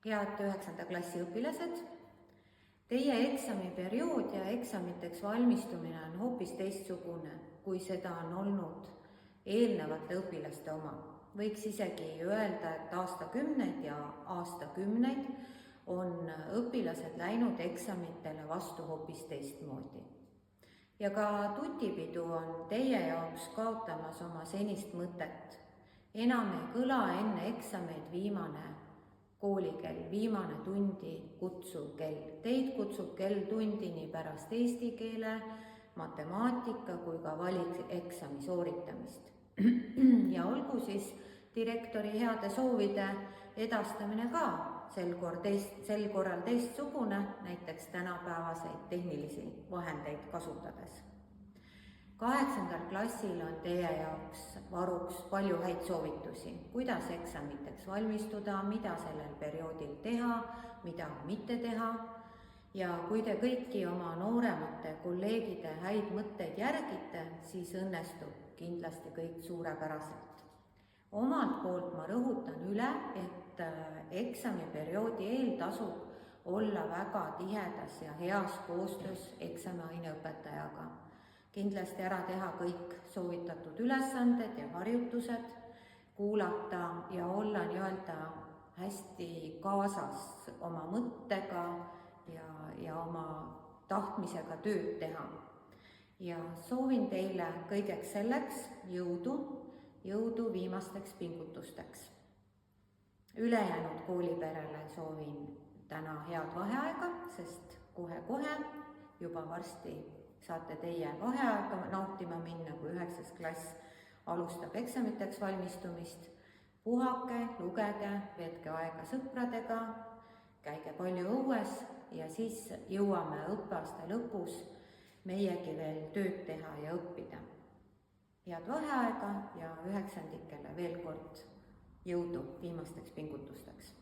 Head 9. klassi õpilased, teie eksamiperiood ja eksamiteks valmistumine on hoopis teistsugune, kui seda on olnud eelnevate õpilaste oma. Võiks isegi öelda, et aastakümneid ja aastakümneid on õpilased läinud eksamitele vastu hoopis teistmoodi. Ja ka tutipidu on teie jaoks kaotamas oma senist mõtet. Enam ei kõla enne eksameid viimane koolikell, viimane tundi kutsuv kell. Teid kutsub kell tundi nii pärast eesti keele, matemaatika kui ka valikeksami sooritamist. Ja olgu siis direktori heade soovide edastamine ka sel korral teistsugune, näiteks tänapäevaseid tehnilisi vahendeid kasutades. 8. klassil on teie jaoks varuks palju häid soovitusi, kuidas eksamiteks valmistuda, mida sellel perioodil teha, mida mitte teha. Ja kui te kõiki oma nooremate kolleegide häid mõtteid järgite, siis õnnestub kindlasti kõik suurepäraselt. Omalt poolt ma rõhutan üle, et eksamiperioodi eel tasub olla väga tihedas ja heas koostöös eksamiaineõpetajaga. Kindlasti ära teha kõik soovitatud ülesanded ja harjutused, kuulata ja olla hästi kaasas oma mõttega ja oma tahtmisega tööd teha. Ja soovin teile kõigeks selleks jõudu viimasteks pingutusteks. Ülejäänud kooliperele soovin täna head vaheaega, sest kohe-kohe juba varsti saate teie vaheaega nautima minna, kui 9. klass alustab eksamiteks valmistumist. Puhake, lugege, veetke aega sõpradega, käige palju õues ja siis jõuame õppeaasta lõpus meiegi veel tööd teha ja õppida. Head vaheaega ja 9-ndikele veel kord jõudu viimasteks pingutusteks!